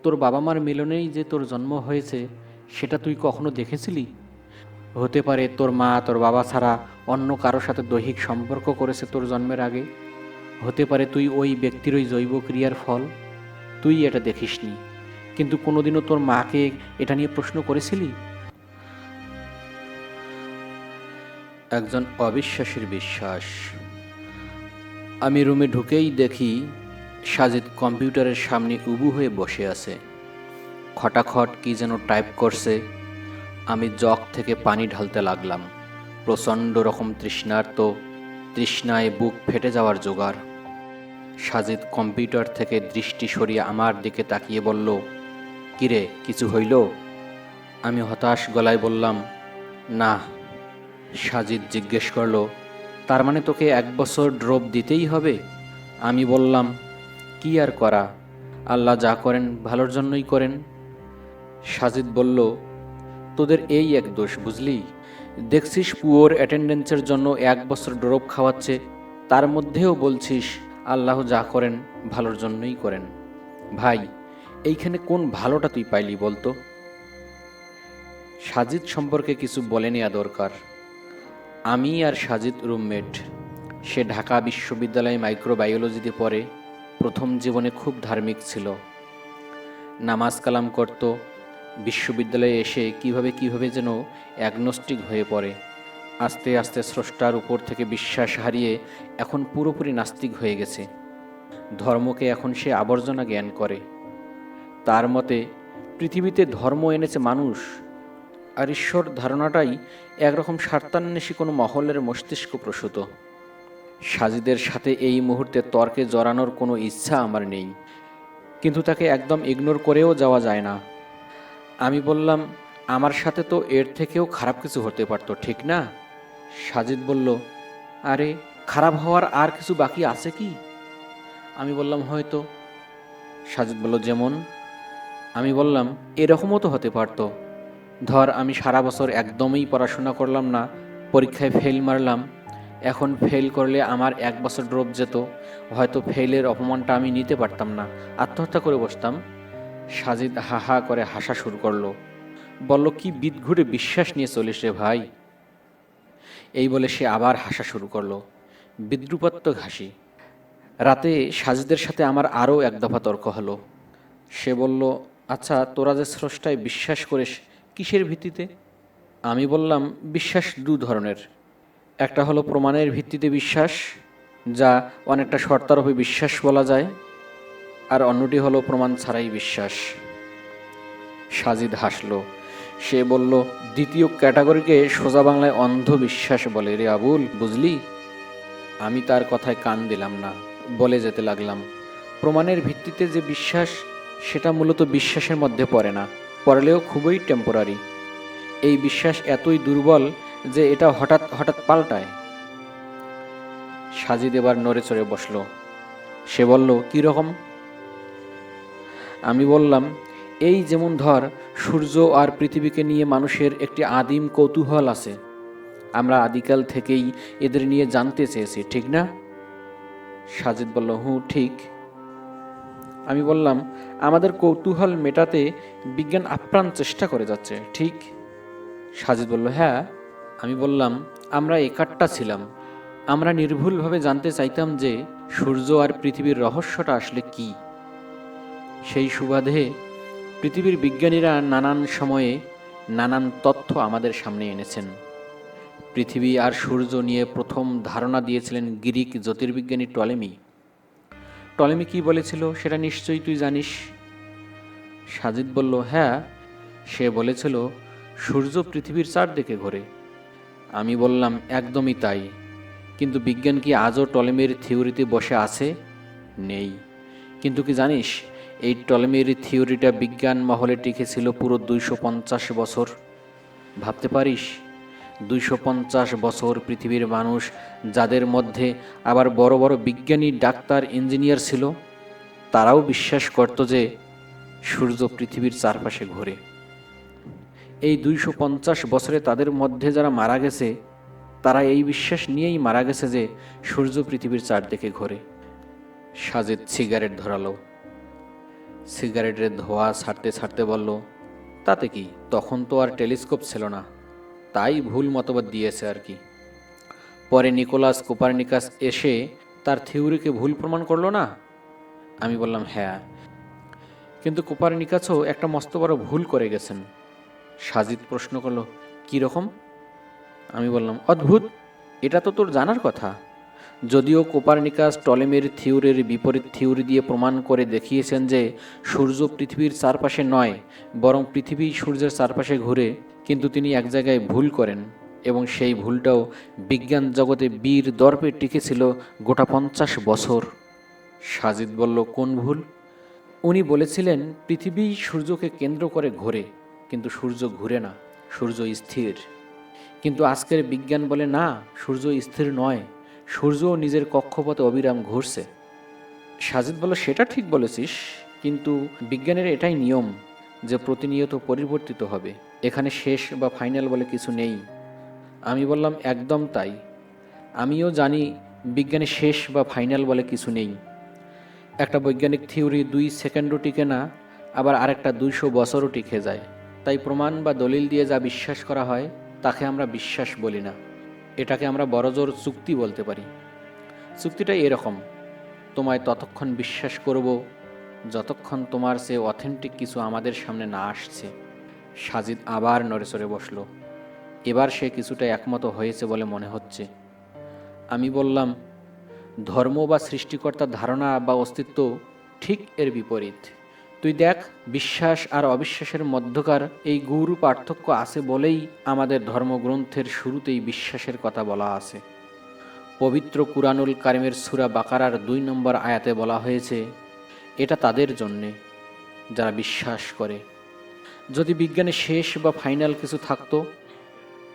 তোর বাবা মার মিলনেই যে তোর জন্ম হয়েছে সেটা তুই কখনো দেখেছিলি? হতে পারে তোর মা তোর বাবা ছাড়া অন্য কারোর সাথে দৈহিক সম্পর্ক করেছে তোর জন্মের আগে। হতে পারে তুই ওই ব্যক্তির ওই জৈব ক্রিয়ার ফল। তুই এটা দেখিসনি, কিন্তু কোনোদিনও তোর মাকে এটা নিয়ে প্রশ্ন করেছিলি? একজন অবিশ্বাসীর বিশ্বাস। আমি রুমে ঢুকেই দেখি সাজিদ কম্পিউটারের সামনে উবু হয়ে বসে আছে, খটাখট কি যেন টাইপ করছে। আমি জগ থেকে পানি ঢালতে লাগলাম। প্রচণ্ড রকম তৃষ্ণার্ত, তৃষ্ণায় বুক ফেটে যাওয়ার জোগাড়। সাজিদ কম্পিউটার থেকে দৃষ্টি সরিয়ে আমার দিকে তাকিয়ে বলল, কিরে, কিছু হইল? আমি হতাশ গলায় বললাম, না। সাজিদ জিজ্ঞেস করলো, তার মানে তোকে 1 বছর ড্রপ দিতেই হবে? আমি বললাম, কি আর করা, আল্লাহ যা করেন ভালোর জন্যই করেন। সাজিদ বলল, তোদের এই এক দোষ বুঝলি, দেখছিস পুয়োর অ্যাটেন্ডেন্সের জন্য 1 বছর ড্রপ খাওয়াচ্ছে, তার মধ্যেও বলছিস আল্লাহ যা করেন ভালোর জন্যই করেন। ভাই, এইখানে কোন ভালোটা তুই পাইলি বলতো? সাজিদ সম্পর্কে কিছু বলে নেওয়া দরকার। আমি আর সাজিদ রুমমেট। সে ঢাকা বিশ্ববিদ্যালয়ে মাইক্রোবায়োলজিতে পড়ে। প্রথম জীবনে খুব ধার্মিক ছিল, নামাজ কালাম করত। বিশ্ববিদ্যালয়ে এসে কিভাবে কিভাবে যেন অ্যাগনস্টিক হয়ে পড়ে। আস্তে আস্তে স্রষ্টার উপর থেকে বিশ্বাস হারিয়ে এখন পুরোপুরি নাস্তিক হয়ে গেছে। ধর্মকে এখন সে আবর্জনা জ্ঞান করে। তার মতে পৃথিবীতে ধর্ম এনেছে মানুষ, আর ঈশ্বর ধারণাটাই একরকম স্বার্থান্বেষী কোনো মহলের মস্তিষ্ক প্রসূত। সাজিদের সাথে এই মুহূর্তে তর্কে জড়ানোর কোনো ইচ্ছা আমার নেই, কিন্তু তাকে একদম ইগনোর করেও যাওয়া যায় না। আমি বললাম, আমার সাথে তো এর থেকেও খারাপ কিছু হতে পারতো, ঠিক না? সাজিদ বলল, আরে, খারাপ হওয়ার আর কিছু বাকি আছে কি? আমি বললাম, হয়তো। সাজিদ বলল, যেমন? আমি বললাম, এরকমও তো হতে পারতো। ধর, আমি সারা বছর একদমই পড়াশোনা করলাম না, পরীক্ষায় ফেল মারলাম। এখন ফেল করলে আমার 1 বছর ড্রপ যেত। হয়তো ফেলের অপমানটা আমি নিতে পারতাম না, আত্মহত্যা করে বসতাম। সাজিদ হা হা করে হাসা শুরু করলো, বলল, কি বিদঘুটে বিশ্বাস নিয়ে চলিস রে ভাই। এই বলে সে আবার হাসা শুরু করলো, বিদ্রুপাত্মক হাসি। রাতে সাজিদের সাথে আমার আরও এক দফা তর্ক হলো। সে বলল, আচ্ছা, তোরা যে স্রষ্টায় বিশ্বাস করিস, কিসের ভিত্তিতে? আমি বললাম, বিশ্বাস দু ধরনের। একটা হলো প্রমাণের ভিত্তিতে বিশ্বাস, যা অনেকটা শর্তারোপে বিশ্বাস বলা যায়, আর অন্যটি হলো প্রমাণ ছাড়াই বিশ্বাস। সাজিদ হাসলো। সে বলল, দ্বিতীয় ক্যাটাগরিকে সোজা বাংলায় অন্ধবিশ্বাস বলে রে আবুল, বুঝলি? আমি তার কথায় কান দিলাম না, বলে যেতে লাগলাম, প্রমাণের ভিত্তিতে যে বিশ্বাস, সেটা মূলত বিশ্বাসের মধ্যে পড়ে না, পড়লেও খুবই টেম্পোরারি। এই বিশ্বাস এতই দুর্বল যে এটা হঠাৎ হঠাৎ পাল্টায়। সাজিদ এবার নড়ে চড়ে বসল। সে বলল, কী রকম? আমি বললাম, এই যেমন ধর, সূর্য আর পৃথিবীকে নিয়ে মানুষের একটি আদিম কৌতূহল আছে। আমরা আদিকাল থেকেই এদের নিয়ে জানতে চেয়েছি, ঠিক না? সাজিদ বলল, হুঁ, ঠিক। আমি বললাম, আমাদের কৌতূহল মেটাতে বিজ্ঞান আপ্রাণ চেষ্টা করে যাচ্ছে, ঠিক? সাজিদ বলল, হ্যাঁ। আমি বললাম, আমরা একাট্টা ছিলাম। আমরা নির্ভুলভাবে জানতে চাইতাম যে সূর্য আর পৃথিবীর রহস্যটা আসলে কি। সেই সুবাদে পৃথিবীর বিজ্ঞানীরা নানান সময়ে নানান তথ্য আমাদের সামনে এনেছেন। পৃথিবী আর সূর্য নিয়ে প্রথম ধারণা দিয়েছিলেন গ্রিক জ্যোতির্বিজ্ঞানী টলেমি। টলেমি কি বলেছিল সেটা নিশ্চয়ই তুই জানিস। সাজিদ বলল, হ্যাঁ। সে বলেছিল সূর্য পৃথিবীর চারদিকে ঘোরে। আমি বললাম, একদমই তাই। কিন্তু বিজ্ঞান কি আজও টলেমির থিওরিতে বসে আছে? নেই। কিন্তু কি জানিস, এই টলেমির থিওরিটা বিজ্ঞান মহলে টিকেছিল পুরো 250 বছর। ভাবতে পারিস, 250 বছর পৃথিবীর মানুষ, যাদের মধ্যে আবার বড় বড় বিজ্ঞানী, ডাক্তার, ইঞ্জিনিয়ার ছিল, তারাও বিশ্বাস করত যে সূর্য পৃথিবীর চারপাশে ঘোরে। এই 250 বছরে তাদের মধ্যে যারা মারা গেছে, তারা এই বিশ্বাস নিয়েই মারা গেছে যে সূর্য পৃথিবীর চারদিকে ঘোরে। সাজিদ সিগারেট ধরালো। সিগারেটের ধোঁয়া ছাড়তে ছাড়তে বলল, তাতে কি, তখন তো আর টেলিস্কোপ ছিল না, তাই ভুল মতবাদ দিয়েছে আর কি। পরে নিকোলাস কোপারনিকাস এসে তার থিওরিকে ভুল প্রমাণ করলো না? আমি বললাম, হ্যাঁ, কিন্তু কোপারনিকাসও একটা মস্ত বড় ভুল করে গেছেন। সাজিদ প্রশ্ন করলো, কী রকম? আমি বললাম, অদ্ভুত, এটা তো তোর জানার কথা। যদিও কোপারনিকাস টলেমির থিওরির বিপরীত থিওরি দিয়ে প্রমাণ করে দেখিয়েছেন যে সূর্য পৃথিবীর চারপাশে নয়, বরং পৃথিবী সূর্যের চারপাশে ঘুরে, কিন্তু তিনি এক জায়গায় ভুল করেন, এবং সেই ভুলটাও বিজ্ঞান জগতে বীর দর্পে টিকেছিল গোটা 50 বছর। সাজিদ বলল, কোন ভুল? উনি বলেছিলেন পৃথিবী সূর্যকে কেন্দ্র করে ঘোরে, কিন্তু সূর্য ঘুরে না, সূর্য স্থির। কিন্তু আজকের বিজ্ঞান বলে না, সূর্য স্থির নয়, সূর্য নিজের কক্ষপথে অবিরাম ঘুরছে। সাজিদ বলল, সেটা ঠিক বলেছিস, কিন্তু বিজ্ঞানের এটাই নিয়ম যে প্রতিনিয়ত পরিবর্তিত হবে, এখানে শেষ বা ফাইনাল বলে কিছু নেই। আমি বললাম, একদম তাই, আমিও জানি বিজ্ঞানে শেষ বা ফাইনাল বলে কিছু নেই। একটা বৈজ্ঞানিক থিওরি 2 সেকেন্ডও টিকে না, আবার আরেকটা 200 বছরও টিকে যায়। তাই প্রমাণ বা দলিল দিয়ে যা বিশ্বাস করা হয় তাকে আমরা বিশ্বাস বলি না, এটাকে আমরা বড়জোর চুক্তি বলতে পারি। চুক্তিটা এরকম, তোমায় ততক্ষণ বিশ্বাস করব যতক্ষণ তোমার চেয়ে অথেন্টিক কিছু আমাদের সামনে না আসছে। সাজিদ আবার নড়েচড়ে বসল। এবার সে কিছুটা একমত হয়েছে বলে মনে হচ্ছে। আমি বললাম, ধর্ম বা সৃষ্টিকর্তার ধারণা বা অস্তিত্ব ঠিক এর বিপরীত। তুই দেখ, বিশ্বাস আর অবিশ্বাসের মধ্যকার এই গূঢ় পার্থক্য আছে বলেই আমাদের ধর্মগ্রন্থের শুরুতেই বিশ্বাসের কথা বলা আছে। পবিত্র কুরআনুল কারিমের সূরা বাকারার 2 নম্বর আয়াতে বলা হয়েছে, এটা তাদের জন্যে যারা বিশ্বাস করে। যদি বিজ্ঞানে শেষ বা ফাইনাল কিছু থাকতো,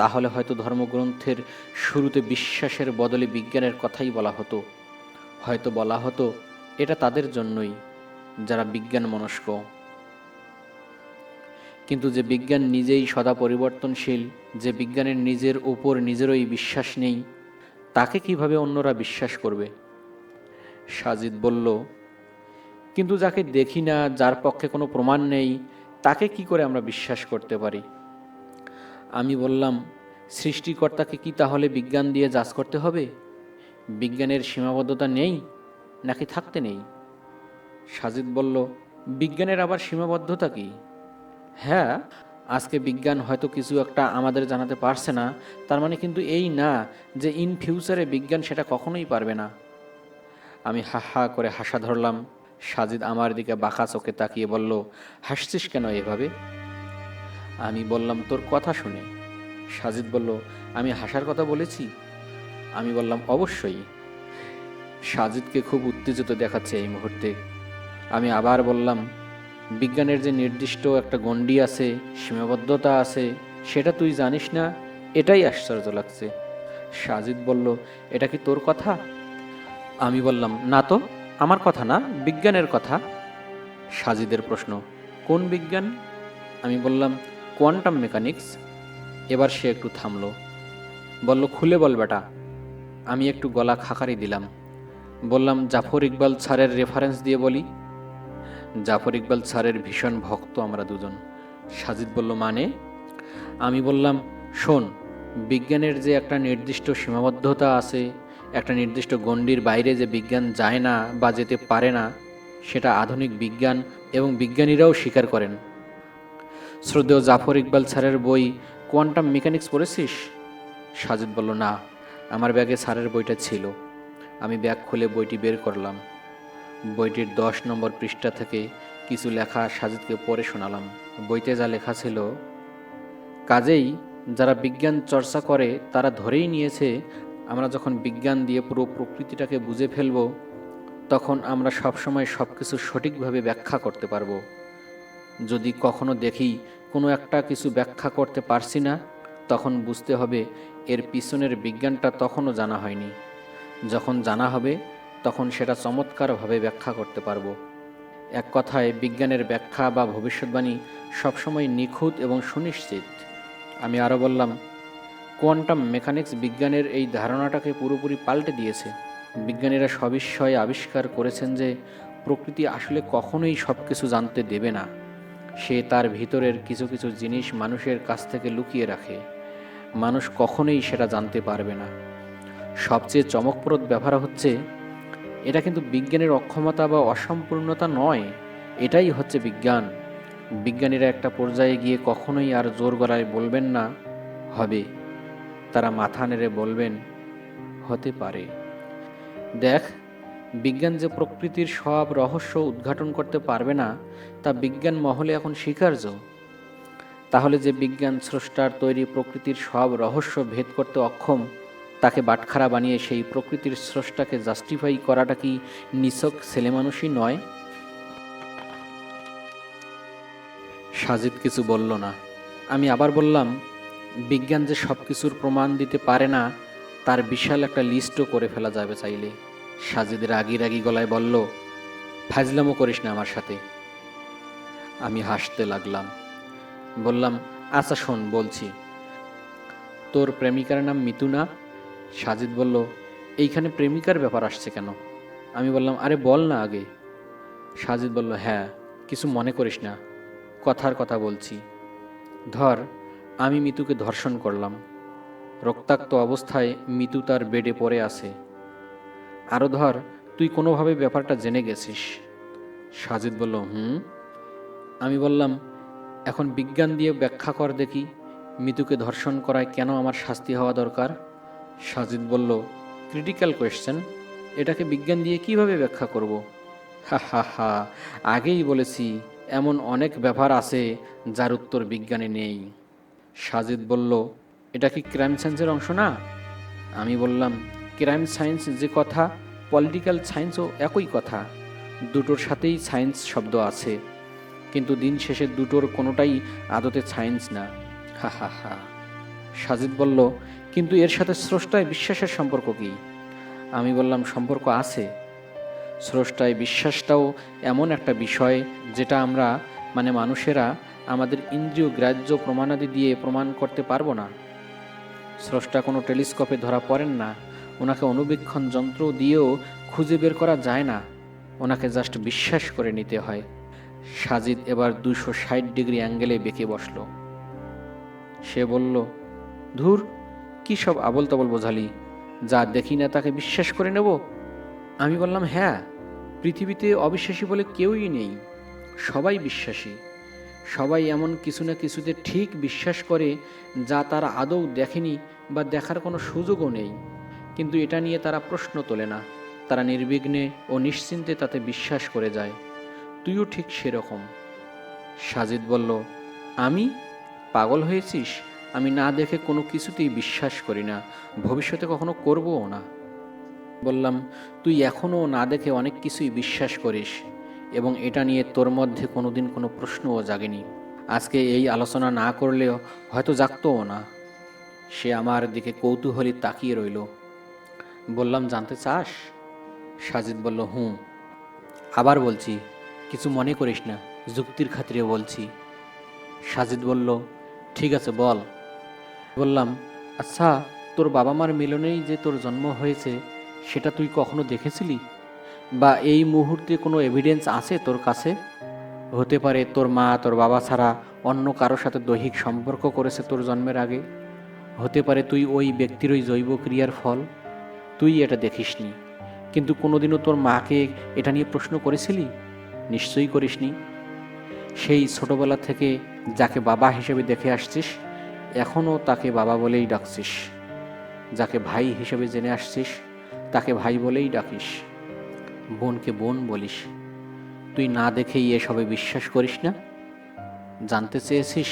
তাহলে হয়তো ধর্মগ্রন্থের শুরুতে বিশ্বাসের বদলে বিজ্ঞানের কথাই বলা হতো। হয়তো বলা হতো, এটা তাদের জন্যই যারা বিজ্ঞান মনস্ক। কিন্তু যে বিজ্ঞান নিজেই সদা পরিবর্তনশীল, যে বিজ্ঞানের নিজের উপর নিজেরই বিশ্বাস নেই, তাকে কিভাবে অন্যরা বিশ্বাস করবে? সাজিদ বলল, কিন্তু যাকে দেখি না, যার পক্ষে কোনো প্রমাণ নেই, তাকে কি করে আমরা বিশ্বাস করতে পারি? আমি বললাম, সৃষ্টিকর্তাকে কি তাহলে বিজ্ঞান দিয়ে যাচ করতে হবে? বিজ্ঞানের সীমাবদ্ধতা নেই নাকি থাকতে নেই? সাজিদ বলল, বিজ্ঞানের আবার সীমাবদ্ধতা কি? হ্যাঁ, আজকে বিজ্ঞান হয়তো কিছু একটা আমাদের জানাতে পারছে না, তার মানে কিন্তু এই না যে ইন ফিউচারে বিজ্ঞান সেটা কখনোই পারবে না। আমি হা হা করে হাসা ধরলাম। সাজিদ আমার দিকে বাঁকা চোখে তাকিয়ে বলল, হাসছিস কেন এভাবে? আমি বললাম, তোর কথা শুনে। সাজিদ বলল, আমি হাসার কথা বলেছি? আমি বললাম, অবশ্যই। সাজিদকে খুব উত্তেজিত দেখাচ্ছে এই মুহূর্তে। আমি আবার বললাম, বিজ্ঞানের যে নির্দিষ্ট একটা গণ্ডি আছে, সীমাবদ্ধতা আছে, সেটা তুই জানিস না, এটাই আশ্চর্য লাগছে। সাজিদ বলল, এটা কি তোর কথা? আমি বললাম, না তো, আমার কথা না, বিজ্ঞানের কথা। সাজিদের প্রশ্ন, কোন বিজ্ঞান? আমি বললাম, কোয়ান্টাম মেকানিক্স। এবার সে একটু থামলো, বলল, খুলে বল বেটা। আমি একটু গলা খাকারি দিলাম, বললাম, জাফর ইকবাল স্যারের রেফারেন্স দিয়ে বলি। জাফর ইকবাল স্যারের ভীষণ ভক্ত আমরা দুজন। সাজিদ বলল, মানে? আমি বললাম, শোন, বিজ্ঞানের যে একটা নির্দিষ্ট সীমাবদ্ধতা আছে, একটা নির্দিষ্ট গণ্ডির বাইরে যে বিজ্ঞান যায় না বা যেতে পারে না, সেটা আধুনিক বিজ্ঞান এবং বিজ্ঞানীরাও স্বীকার করেন। শ্রদ্ধেয় জাফর ইকবাল স্যারের বই কোয়ান্টাম মেকানিক্স পড়েছিস? সাজিদ বলল, না, আমার ব্যাগে স্যারের বইটা ছিল। আমি ব্যাগ খুলে বইটি বের করলাম। বইটির 10 নম্বর পৃষ্ঠা থেকে কিছু লেখা সাজিদকে পড়ে শোনালাম। বইতে যা লেখা ছিল, কাজেই যারা বিজ্ঞান চর্চা করে তারা ধরেই নিয়েছে আমরা যখন বিজ্ঞান দিয়ে পুরো প্রকৃতিটাকে বুঝে ফেলব, তখন আমরা সবসময় সব কিছু সঠিকভাবে ব্যাখ্যা করতে পারব। যদি কখনো দেখি কোনো একটা কিছু ব্যাখ্যা করতে পারছি না, তখন বুঝতে হবে এর পিছনের বিজ্ঞানটা তখনও জানা হয়নি। যখন জানা হবে, তখন সেটা চমৎকারভাবে ব্যাখ্যা করতে পারব। এক কথায়, বিজ্ঞানের ব্যাখ্যা বা ভবিষ্যৎবাণী সবসময় নিখুঁত এবং সুনিশ্চিত। আমি আরও বললাম, কোয়ান্টাম মেকানিক্স বিজ্ঞানের এই ধারণাটাকে পুরোপুরি পাল্টে দিয়েছে। বিজ্ঞানীরা সবিস্ময়ে আবিষ্কার করেছেন যে প্রকৃতি আসলে কখনোই সব কিছু জানতে দেবে না। সে তার ভিতরের কিছু কিছু জিনিস মানুষের কাছ থেকে লুকিয়ে রাখে। মানুষ কখনোই সেটা জানতে পারবে না। সবচেয়ে চমকপ্রদ ব্যাপার হচ্ছে, এটা কিন্তু বিজ্ঞানের অক্ষমতা বা অসম্পূর্ণতা নয়, এটাই হচ্ছে বিজ্ঞান। বিজ্ঞানীরা একটা পর্যায়ে গিয়ে কখনোই আর জোর গলায় বলবেন না হবে, তারা মাথা নেড়ে বলবেন হতে পারে। দেখ, বিজ্ঞান যে প্রকৃতির সব রহস্য উদ্ঘাটন করতে পারবে না, তা বিজ্ঞান মহলে এখন স্বীকার্য। তাহলে যে বিজ্ঞান স্রষ্টার তৈরি প্রকৃতির সব রহস্য ভেদ করতে অক্ষম, তাকে বাটখারা বানিয়ে সেই প্রকৃতির স্রষ্টাকে জাস্টিফাই করাটা কি নিছক ছেলেমানুষই নয়? সাজিদ কিছু বলল না। আমি আবার বললাম, বিজ্ঞান যে সব কিছুর প্রমাণ দিতে পারে না, তার বিশাল একটা লিস্টও করে ফেলা যাবে চাইলে। সাজিদ রাগি রাগি গলায় বলল, ফাজলামো করিস না আমার সাথে। আমি হাসতে লাগলাম। বললাম, আচ্ছা শোন, বলছি। তোর প্রেমিকার নাম মিতু না? সাজিদ বলল, এইখানে প্রেমিকার ব্যাপার আসছে কেন? আমি বললাম, আরে বল না আগে। সাজিদ বলল, হ্যাঁ, কিছু মনে করিস না, কথার কথা বলছি। ধর, আমি মিতুকে ধর্ষণ করলাম। রক্তাক্ত অবস্থায় মিতু তার বেডে পড়ে আছে। আরও ধর, তুই কোনোভাবে ব্যাপারটা জেনে গেছিস। সাজিদ বলল, হুম। আমি বললাম, এখন বিজ্ঞান দিয়ে ব্যাখ্যা কর দেখি, মিতুকে ধর্ষণ করায় কেন আমার শাস্তি হওয়া দরকার? সাজিদ বলল, ক্রিটিক্যাল কোয়েশ্চেন, এটাকে বিজ্ঞান দিয়ে কিভাবে ব্যাখ্যা করব? হা হা হা, আগেই বলেছি, এমন অনেক ব্যাপার আছে যার উত্তর বিজ্ঞানে নেই। সাজিদ বলল, এটা কি ক্রাইম সায়েন্সের অংশ না? আমি বললাম, ক্রাইম সায়েন্স যে কথা, পলিটিক্যাল সায়েন্সও একই কথা। দুটোর সাথেই সায়েন্স শব্দ আছে, কিন্তু দিন শেষে দুটোর কোনোটাই আদতে সায়েন্স না। হা হা হা। সাজিদ বলল, কিন্তু এর সাথে স্রষ্টায় বিশ্বাসের সম্পর্ক কি? আমি বললাম, সম্পর্ক আছে। স্রষ্টায় বিশ্বাসটাও এমন একটা বিষয় যেটা আমরা মানুষেরা আমাদের ইন্দ্রিয় গ্রাহ্য প্রমাণাদি দিয়ে প্রমাণ করতে পারবো না। স্রষ্টা কোনো টেলিস্কোপে ধরা পড়েন না, ওনাকে অনুবীক্ষণ যন্ত্র দিয়েও খুঁজে বের করা যায় না, ওনাকে জাস্ট বিশ্বাস করে নিতে হয়। সাজিদ এবার 260 ডিগ্রি অ্যাঙ্গেলে বেঁকে বসল। সে বলল, ধুর, কি সব আবল তাবল বোঝালি, যা দেখি না তাকে বিশ্বাস করে নেব? আমি বললাম, হ্যাঁ, পৃথিবীতে অবিশ্বাসী বলে কেউই নেই, সবাই বিশ্বাসী। সবাই এমন কিছু না কিছুতে ঠিক বিশ্বাস করে যা তারা আদৌ দেখেনি বা দেখার কোনো সুযোগও নেই, কিন্তু এটা নিয়ে তারা প্রশ্ন তোলে না, তারা নির্বিঘ্নে ও নিশ্চিন্তে তাতে বিশ্বাস করে যায়। তুইও ঠিক সেরকম। সাজিদ বলল, আমি? পাগল হয়েছিস? আমি না দেখে কোনো কিছুতেই বিশ্বাস করি না, ভবিষ্যতে কখনো করবও না। বললাম, তুই এখনও না দেখে অনেক কিছুই বিশ্বাস করিস, এবং এটা নিয়ে তোর মধ্যে কোনোদিন কোনো প্রশ্নও জাগেনি। আজকে এই আলোচনা না করলেও হয়তো জাগতও না। সে আমার দিকে কৌতূহলী তাকিয়ে রইল। বললাম, জানতে চাস? সাজিদ বলল, হুম। আবার বলছি, কিছু মনে করিস না, যুক্তির খাতিরে বলছি। সাজিদ বলল, ঠিক আছে, বল। বললাম, আচ্ছা, তোর বাবা মার মিলনেই যে তোর জন্ম হয়েছে, সেটা তুই কখনো দেখেছিলি? বা এই মুহূর্তে কোনো এভিডেন্স আছে তোর কাছে? হতে পারে তোর মা তোর বাবা ছাড়া অন্য কারোর সাথে দৈহিক সম্পর্ক করেছে তোর জন্মের আগে। হতে পারে তুই ওই ব্যক্তির ওই জৈব ক্রিয়ার ফল। তুই এটা দেখিসনি, কিন্তু কোনোদিনও তোর মাকে এটা নিয়ে প্রশ্ন করেছিলি? নিশ্চয়ই করিসনি। সেই ছোটবেলা থেকে যাকে বাবা হিসেবে দেখে আসছিস, এখনও তাকে বাবা বলেই ডাকছিস। যাকে ভাই হিসেবে জেনে আসছিস, তাকে ভাই বলেই ডাকিস। বোনকে বোন বলিস। তুই না দেখেই এসবে বিশ্বাস করিস না? জানতে চেয়েছিস,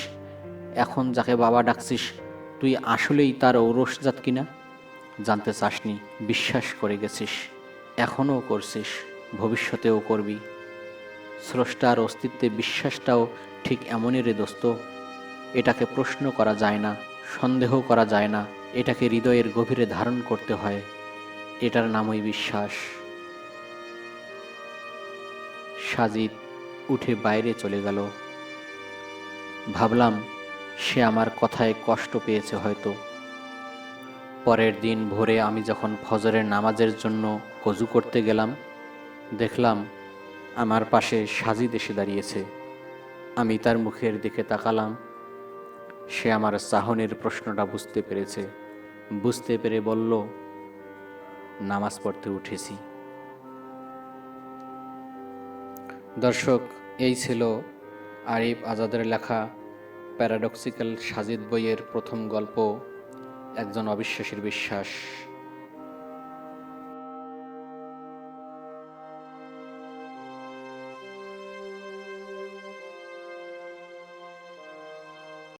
এখন যাকে বাবা ডাকছিস, তুই আসলেই তার ঔরসজাত কিনা? জানতে চাসনি, বিশ্বাস করে গেছিস, এখনও করছিস, ভবিষ্যতেও করবি। স্রষ্টার অস্তিত্বে বিশ্বাসটাও ঠিক এমনই রে দোস্ত। এটাকে প্রশ্ন করা যায় না, সন্দেহ করা যায় না, এটাকে হৃদয়ের গভীরে ধারণ করতে হয়। এটার নামই বিশ্বাস। সাজিদ উঠে বাইরে চলে গেল। ভাবলাম, সে আমার কথায় কষ্ট পেয়েছে হয়তো। পরের দিন ভোরে আমি যখন ফজরের নামাজের জন্য ওযু করতে গেলাম, দেখলাম আমার পাশে সাজিদ এসে দাঁড়িয়েছে। আমি তার মুখের দিকে তাকালাম। সে আমার চাহনির প্রশ্নটা বুঝতে পেরেছে। বুঝতে পেরে বলল, নামাজ পড়তে উঠেছি। দর্শক, এই ছিল আরিফ আজাদের লেখা প্যারাডক্সিক্যাল সাজিদ বইয়ের প্রথম গল্প, একজন অবিশ্বাসীর বিশ্বাস।